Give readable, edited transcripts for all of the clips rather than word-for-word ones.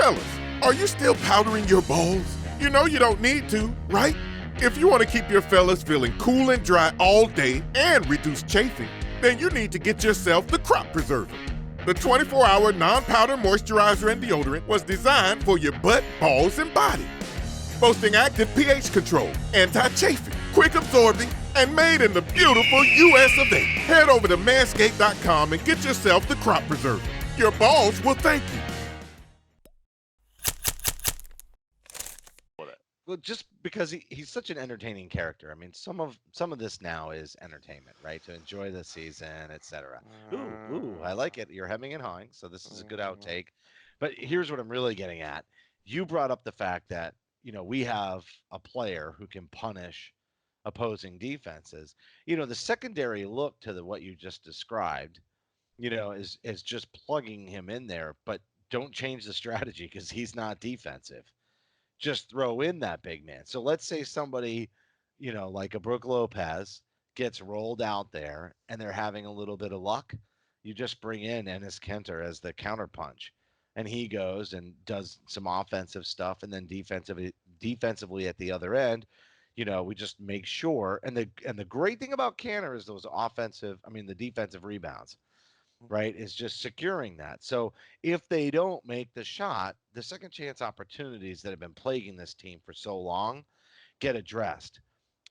Fellas, are you still powdering your balls? You know you don't need to, right? If you want to keep your fellas feeling cool and dry all day and reduce chafing, then you need to get yourself the Crop Preserver. The 24-hour non-powder moisturizer and deodorant was designed for your butt, balls, and body. Boasting active pH control, anti-chafing, quick absorbing, and made in the beautiful US of A. Head over to manscaped.com and get yourself the Crop Preserver. Your balls will thank you. Well, just because he's such an entertaining character. I mean, some of this now is entertainment, right? To enjoy the season, etc. Ooh, I like it. You're hemming and hawing, so this is a good outtake. But here's what I'm really getting at. You brought up the fact that, we have a player who can punish opposing defenses. The secondary look to what you just described, is just plugging him in there, but don't change the strategy because he's not defensive. Just throw in that big man. So let's say somebody, like a Brook Lopez gets rolled out there and they're having a little bit of luck. You just bring in Enes Kanter as the counterpunch, and he goes and does some offensive stuff, and then defensively at the other end, we just make sure. And the great thing about Kanter is the defensive rebounds, right, is just securing that. So if they don't make the shot, the second chance opportunities that have been plaguing this team for so long get addressed.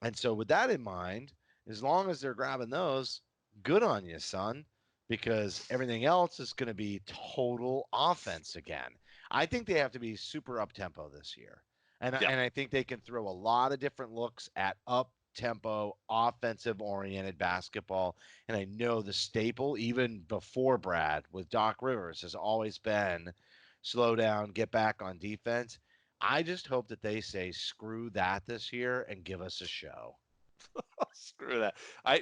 And so with that in mind, as long as they're grabbing those, good on you, son, because everything else is going to be total offense again. I think they have to be super up tempo this year. And I think they can throw a lot of different looks at up tempo, offensive oriented basketball. And I know the staple, even before Brad, with Doc Rivers, has always been slow down, get back on defense. I just hope that they say screw that this year and give us a show. Screw that. I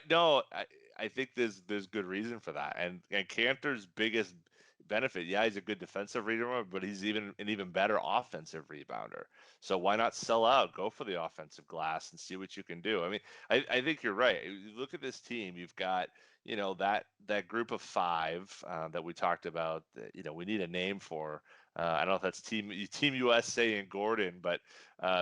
think there's good reason for that. And Cantor's biggest benefit, yeah, he's a good defensive rebounder, but he's an even better offensive rebounder. So why not sell out, go for the offensive glass and see what you can do? I mean, I think you're right. You look at this team, you've got, that group of five that we talked about, that, we need a name for. I don't know if that's Team USA and Gordon, but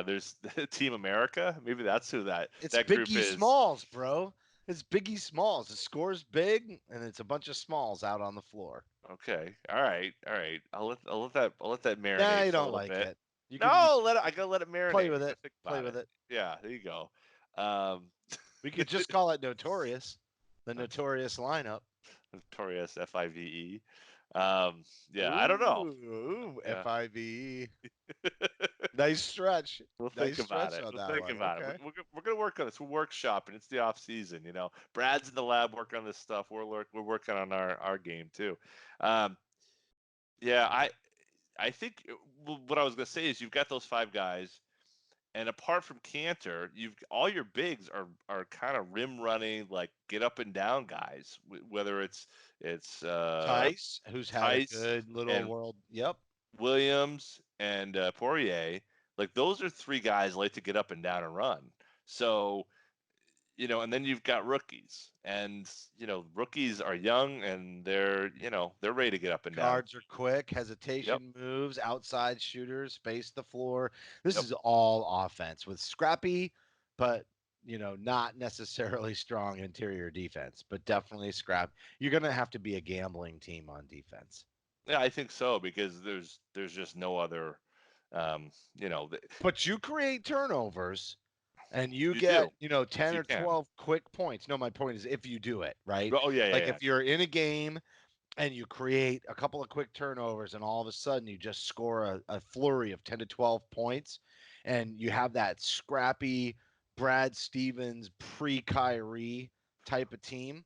there's Team America. Maybe that's who It's that group Biggie is. Smalls, bro. It's Biggie Smalls. The score's big, and it's a bunch of smalls out on the floor. Okay, all right, all right. I'll let that Nah, marinate you for a don't little like bit. it. You can No, I gotta let it play marinate. You with gotta it. think Play about with it. it. Yeah, there you go. Um, We could just call it Notorious. The Notorious lineup. Notorious FIVE. Um, yeah, I don't know. Ooh, Yeah, FIVE. Nice stretch. we'll think Nice about stretch it. on We'll that think one. about it. Okay. We're gonna work on this. We're workshopping. It's the off season. Brad's in the lab working on this stuff. We're working on our game too. Um, yeah, I think what I was gonna say is you've got those five guys. And apart from Cantor, you've all your bigs are kind of rim running, like get up and down guys. Whether it's Tice, who's had a Tice good little and world. Yep. Williams and Poirier, like those are three guys like to get up and down and run. So and then you've got rookies, and rookies are young and they're ready to get up and down. Guards are quick, Yep, hesitation moves, outside shooters, space the floor. This yep. is all offense with scrappy, but not necessarily strong interior defense, but definitely scrap. You're going to have to be a gambling team on defense. Yeah, I think so because there's just no other. Um, you know, th- But you create turnovers and you you do get, 10 if you or can. 12 quick points. No, my point is if you do it, right? Oh yeah, yeah, Like yeah. if you're in a game and you create a couple of quick turnovers and all of a sudden you just score a flurry of 10 to 12 points and you have that scrappy Brad Stevens pre-Kyrie type of team,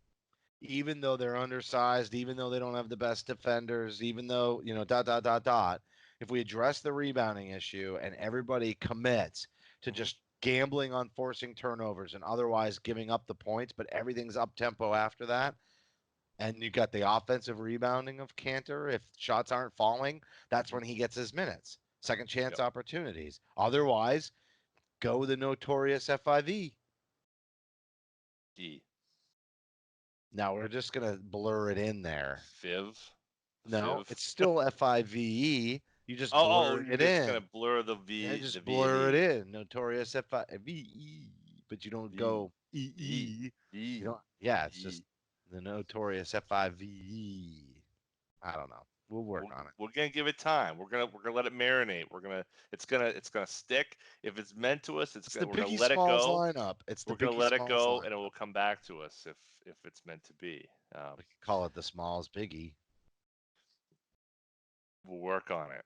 even though they're undersized, even though they don't have the best defenders, even though, dot, dot, dot, dot. If we address the rebounding issue and everybody commits to Mhm. just gambling on forcing turnovers and otherwise giving up the points, but everything's up tempo after that, and you got the offensive rebounding of Cantor. If shots aren't falling, that's Mhm. when he gets his minutes. Second chance Yep. opportunities. Otherwise, go the notorious FIV. E. Now we're just gonna blur it in there. Fiv. No, Fiv. it's still FIVE. You just Oh, blur you're it just gonna in. blur the Yeah, V, the just V and blur it E. in. Notorious F-I-V-E. But you don't V, go E, E-E. You E, don't. Yeah, it's just E. the notorious F-I-V-E. I don't know. We'll work We're, on it. we're gonna give it time. We're gonna let it marinate. It's gonna stick. If it's meant to us, It's the we're gonna Biggie let it Smalls go. lineup. It's the We're gonna Biggie let it Smalls go, and it lineup. will come back to us if it's meant to be. We could call it the Smalls Biggie. We'll work on it.